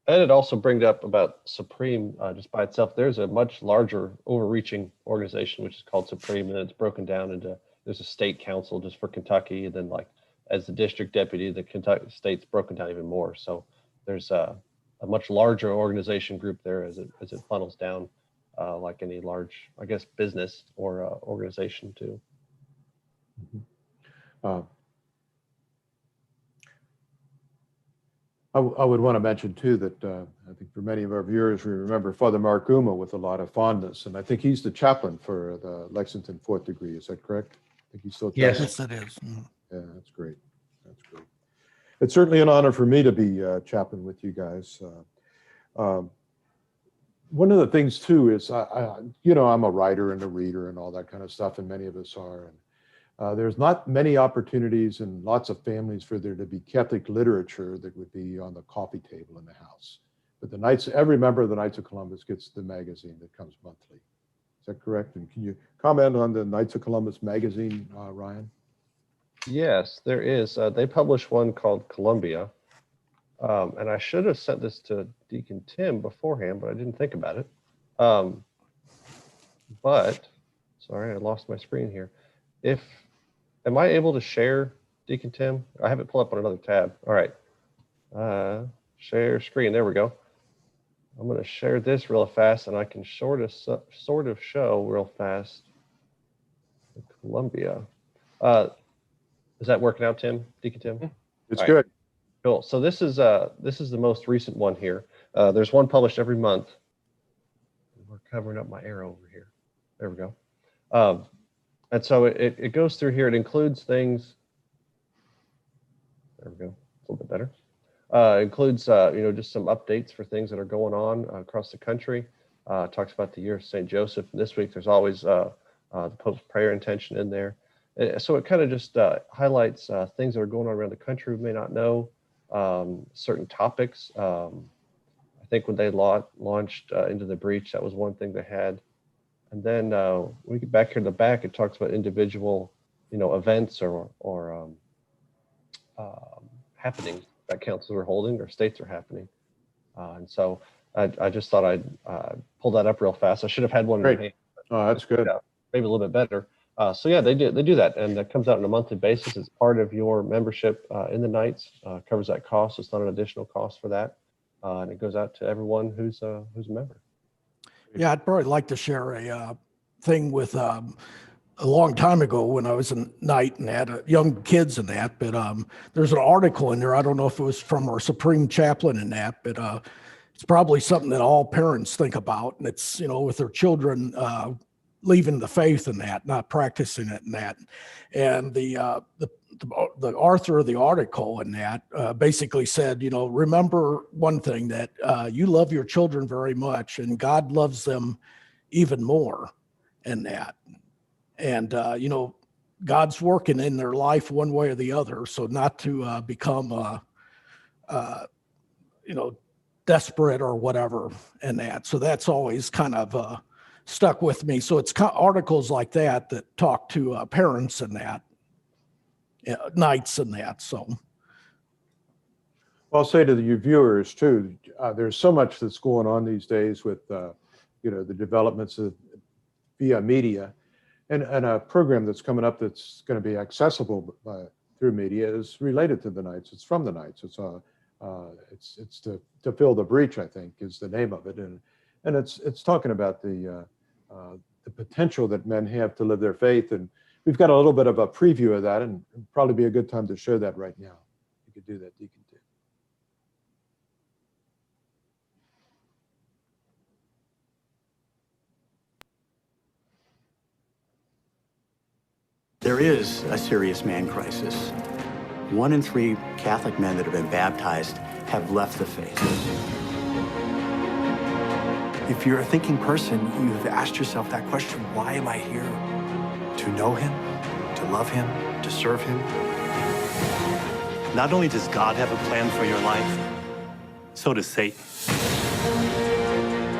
And it also brings up about Supreme just by itself. There's a much larger overreaching organization, which is called Supreme, and it's broken down into, there's a state council just for Kentucky. And then like as the district deputy, the Kentucky state's broken down even more. So there's a much larger organization group there as it funnels down like any large, I guess, business or organization too. Mm-hmm. I would want to mention too that I think for many of our viewers, we remember Father Mark Uma with a lot of fondness, and I think he's the chaplain for the Lexington 4th degree. Is that correct? I think he's still chaplain. Yes. Yes, it is. Yeah, that's great. That's great. It's certainly an honor for me to be chaplain with you guys. One of the things too is, I'm a writer and a reader and all that kind of stuff, and many of us are. And there's not many opportunities in lots of families for there to be Catholic literature that would be on the coffee table in the house. But every member of the Knights of Columbus gets the magazine that comes monthly. Is that correct? And can you comment on the Knights of Columbus magazine, Ryan? Yes, there is. They publish one called Columbia. And I should have sent this to Deacon Tim beforehand, but I didn't think about it. But, sorry, I lost my screen here. Am I able to share, Deacon Tim? I have it pulled up on another tab. All right. Share screen. There we go. I'm going to share this real fast, and I can sort of show real fast the Columbia. Is that working out, Tim? Deacon Tim? It's All good. right. Cool. So this is the most recent one here. There's one published every month. We're covering up my arrow over here. There we go. And so it goes through here. It includes things. There we go. A little bit better. Includes just some updates for things that are going on across the country. Talks about the year of St. Joseph. And this week there's always the Pope's prayer intention in there. So it kind of just highlights things that are going on around the country we may not know. Certain topics. I think when they launched Into the Breach, that was one thing they had. And then when we get back here in the back, it talks about individual, events or happenings that councils are holding or states are happening. And so I just thought I'd pull that up real fast. I should have had one in my hand. Oh, that's good. Maybe a little bit better. So yeah, they do that, and that comes out on a monthly basis. It's part of your membership in the Knights. Covers that cost. It's not an additional cost for that, and it goes out to everyone who's a member. Yeah, I'd probably like to share a thing with a long time ago when I was a knight and had young kids and that. But there's an article in there. I don't know if it was from our Supreme Chaplain in that, but it's probably something that all parents think about, and it's with their children leaving the faith in that, not practicing it in that. And the author of the article in that basically said, remember one thing, that you love your children very much and God loves them even more in that. And, God's working in their life one way or the other. So not to become, desperate or whatever in that. So that's always kind of stuck with me. So it's articles like that talk to parents and that, knights and that. So I'll say to your viewers too, there's so much that's going on these days with the developments via media, and a program that's coming up that's going to be accessible through media is related to the Knights. It's from the Knights. It's to fill the breach, I think, is the name of it, and it's talking about the potential that men have to live their faith. And we've got a little bit of a preview of that, and it'd probably be a good time to show that right now. You could do that, Deacon Tim. There is a serious man crisis. 1 in 3 Catholic men that have been baptized have left the faith. If you're a thinking person, you've asked yourself that question, why am I here? To know him, to love him, to serve him. Not only does God have a plan for your life, so does Satan.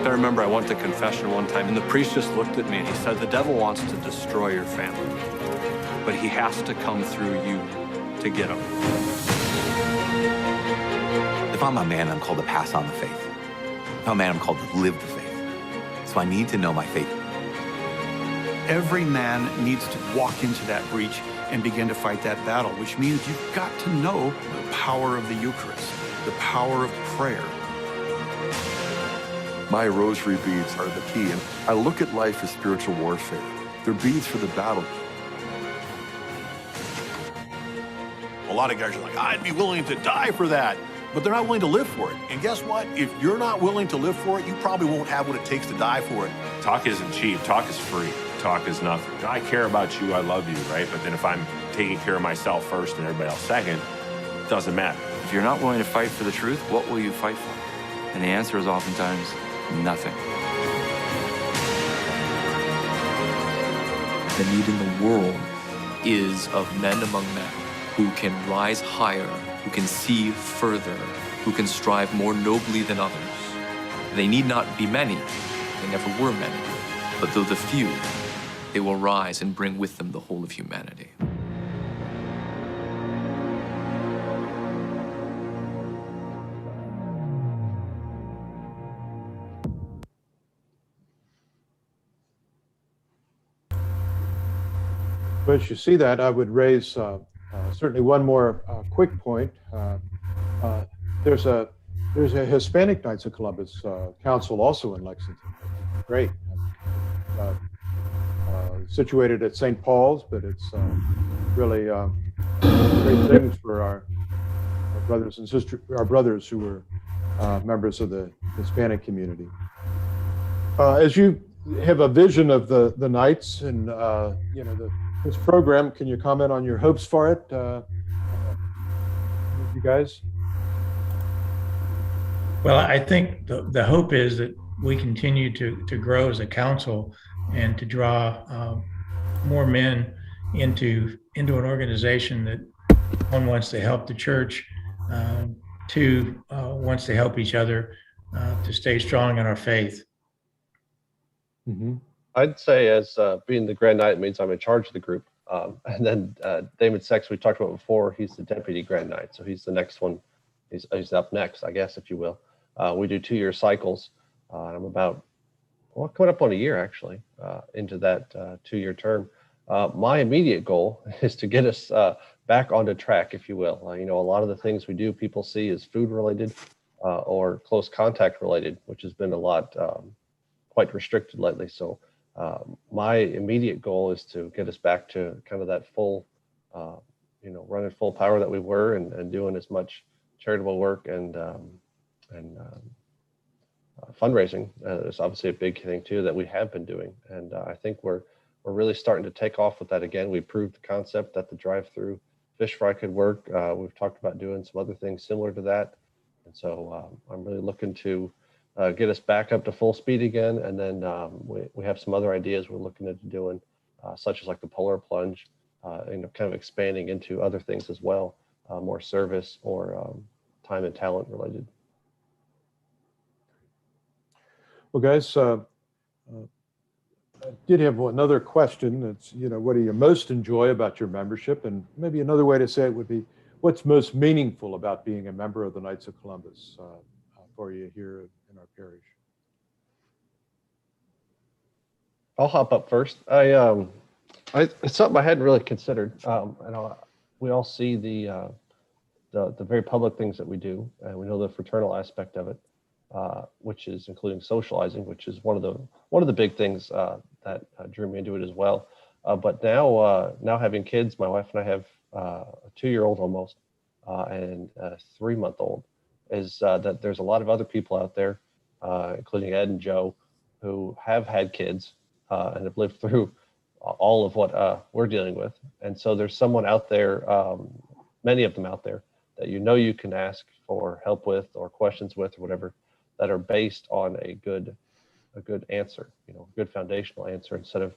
I remember I went to confession one time, and the priest just looked at me and he said, the devil wants to destroy your family, but he has to come through you to get him. If I'm a man, I'm called to pass on the faith. If I'm a man, I'm called to live the faith. So I need to know my faith. Every man needs to walk into that breach and begin to fight that battle, which means you've got to know the power of the Eucharist, the power of prayer. My rosary beads are the key, and I look at life as spiritual warfare. They're beads for the battle. A lot of guys are like, I'd be willing to die for that. but they're not willing to live for it. And guess what? If you're not willing to live for it, you probably won't have what it takes to die for it. Talk isn't cheap. Talk is free. Talk is nothing. I care about you. I love you, right? But then if I'm taking care of myself first and everybody else second, it doesn't matter. If you're not willing to fight for the truth, what will you fight for? And the answer is oftentimes nothing. The need in the world is of men among men who can rise higher, who can see further, who can strive more nobly than others. They need not be many, they never were many, but though the few, they will rise and bring with them the whole of humanity. Well, as you see that, I would raise certainly one more quick point. There's a Hispanic Knights of Columbus Council also in Lexington. Great. Situated at St. Paul's, but it's really great things for our brothers and sisters, our brothers who are members of the Hispanic community. As you have a vision of the Knights and this program, can you comment on your hopes for it, you guys? Well, I think the hope is that we continue to grow as a council and to draw more men into an organization that, one, wants to help the church, two, wants to help each other to stay strong in our faith. Mm-hmm. I'd say as being the Grand Knight means I'm in charge of the group. And then David Sex, we talked about before, he's the Deputy Grand Knight. So he's the next one. He's up next, I guess, if you will. We do 2-year cycles. I'm about, coming up on a year actually, into that 2-year term. My immediate goal is to get us back onto track, if you will. A lot of the things we do, people see as food related or close contact related, which has been a lot quite restricted lately. So my immediate goal is to get us back to kind of that full, running full power that we were and doing as much charitable work and fundraising is obviously a big thing too that we have been doing. And I think we're really starting to take off with that again. We proved the concept that the drive-through fish fry could work. We've talked about doing some other things similar to that. And so I'm really looking to get us back up to full speed again. And then we have some other ideas we're looking at doing, such as like the polar plunge, kind of expanding into other things as well, more service or time and talent related. Well, guys, I did have another question. It's, what do you most enjoy about your membership? And maybe another way to say it would be, what's most meaningful about being a member of the Knights of Columbus for you here in our parish? I'll hop up first. It's something I hadn't really considered. We all see the very public things that we do, and we know the fraternal aspect of it, which is including socializing, which is one of the big things that drew me into it as well. But now having kids, my wife and I have a 2-year-old almost and a 3-month-old. Is that there's a lot of other people out there, including Ed and Joe, who have had kids and have lived through all of what we're dealing with. And so there's someone out there, many of them out there, that you can ask for help with or questions with or whatever, that are based on a good answer, a good foundational answer, instead of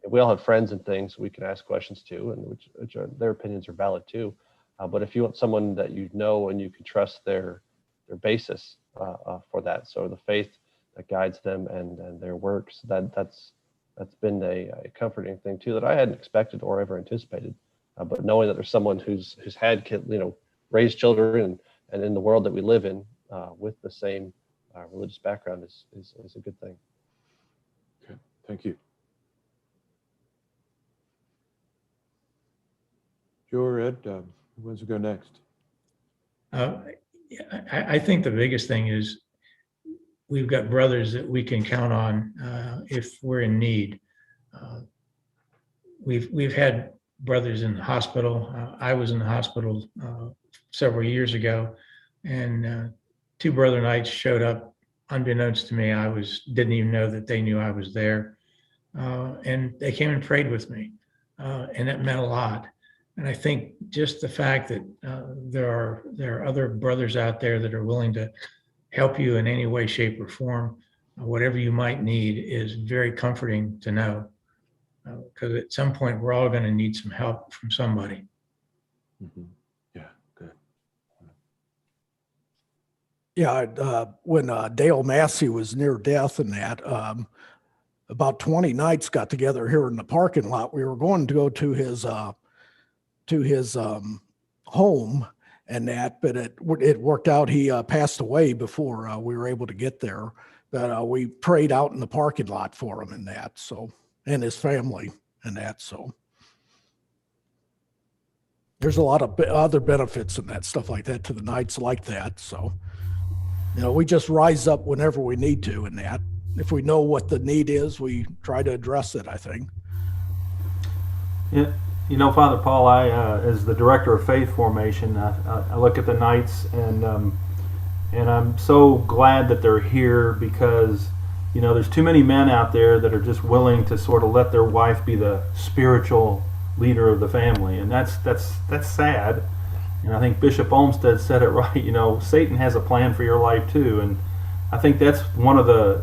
we all have friends and things we can ask questions to, and which are, their opinions are valid too. But if you want someone that and you can trust their basis for that, so the faith that guides them and their works, that's been a comforting thing too that I hadn't expected or ever anticipated. But knowing that there's someone who's had raised children and in the world that we live in with the same religious background is a good thing. Okay, thank you. Joe or Ed, who wants to go next? I think the biggest thing is we've got brothers that we can count on if we're in need. We've had brothers in the hospital. I was in the hospital several years ago, and two brother knights showed up unbeknownst to me. Didn't even know that they knew I was there, and they came and prayed with me, and that meant a lot. And I think just the fact that there are other brothers out there that are willing to help you in any way, shape, or form, whatever you might need, is very comforting to know. Because at some point, we're all going to need some help from somebody. Mm-hmm. Yeah, good. Yeah, when Dale Massey was near death and that, about 20 knights got together here in the parking lot. We were going to go to his home and that, but it worked out. He passed away before we were able to get there. But we prayed out in the parking lot for him and that, so, and his family and that. So there's a lot of other benefits and that stuff like that to the knights like that. So, we just rise up whenever we need to and that. If we know what the need is, we try to address it, I think. Yeah. Father Paul, I, as the director of faith formation, I look at the Knights and I'm so glad that they're here because, there's too many men out there that are just willing to sort of let their wife be the spiritual leader of the family, and that's sad. And I think Bishop Olmsted said it right. Satan has a plan for your life too, and I think that's one of the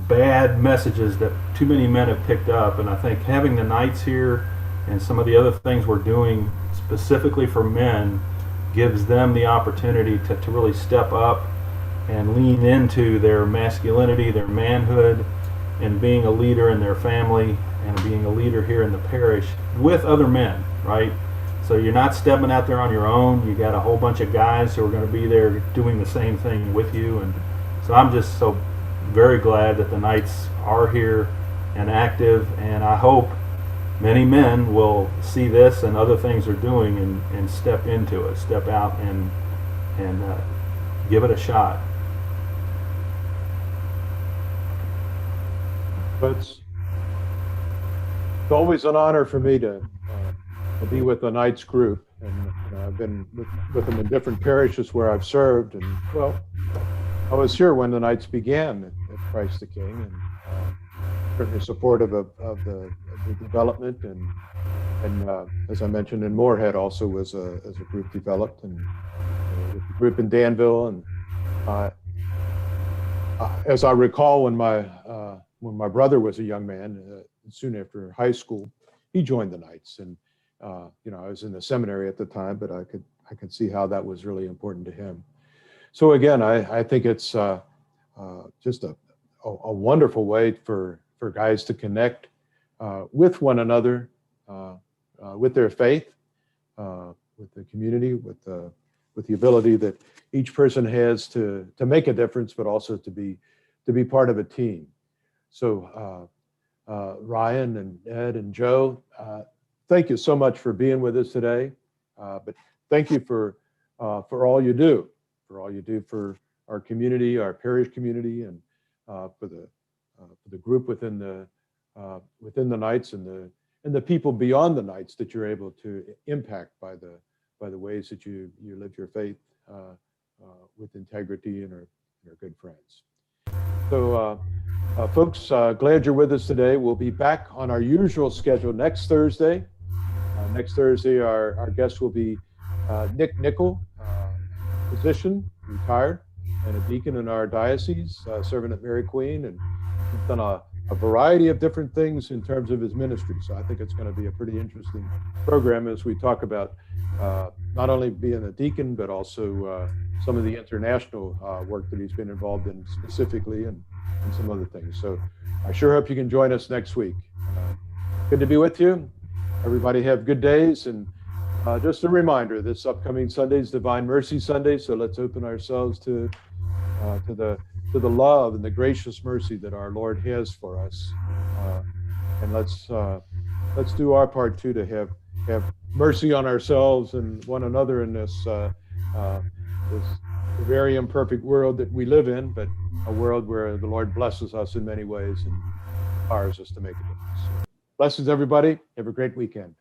bad messages that too many men have picked up. And I think having the Knights here and some of the other things we're doing specifically for men gives them the opportunity to really step up and lean into their masculinity, their manhood, and being a leader in their family and being a leader here in the parish with other men, right? So you're not stepping out there on your own. You got a whole bunch of guys who are going to be there doing the same thing with you. And so I'm just so very glad that the Knights are here and active, and I hope many men will see this and other things they're doing and step into it, step out and give it a shot. It's always an honor for me to be with the Knights group, and I've been with them in different parishes where I've served, and I was here when the Knights began at Christ the King, and certainly supportive of the development, and as I mentioned, in Moorhead also as a group developed, and with the group in Danville, and as I recall, when my brother was a young man, soon after high school, he joined the Knights, and I was in the seminary at the time, but I could see how that was really important to him. So again, I think it's just a wonderful way for guys to connect with one another, with their faith, with the community, with the ability that each person has to make a difference, but also to be part of a team. So Ryan and Ed and Joe, thank you so much for being with us today. But thank you for all you do, for our community, our parish community, and for the group within the Knights and the people beyond the Knights that you're able to impact by the ways that you live your faith with integrity and are good friends. So folks, glad you're with us today. We'll be back on our usual schedule next Thursday. Next Thursday, our guest will be Nick Nickel, physician, retired, and a deacon in our diocese, serving at Mary Queen, and he's done a variety of different things in terms of his ministry. So I think it's going to be a pretty interesting program as we talk about not only being a deacon, but also some of the international work that he's been involved in specifically, and some other things. So I sure hope you can join us next week. Good to be with you. Everybody have good days. And just a reminder, this upcoming Sunday is Divine Mercy Sunday. So let's open ourselves to the love and the gracious mercy that our Lord has for us. And let's do our part too, to have mercy on ourselves and one another in this very imperfect world that we live in, but a world where the Lord blesses us in many ways and empowers us to make a difference. So, blessings, everybody. Have a great weekend.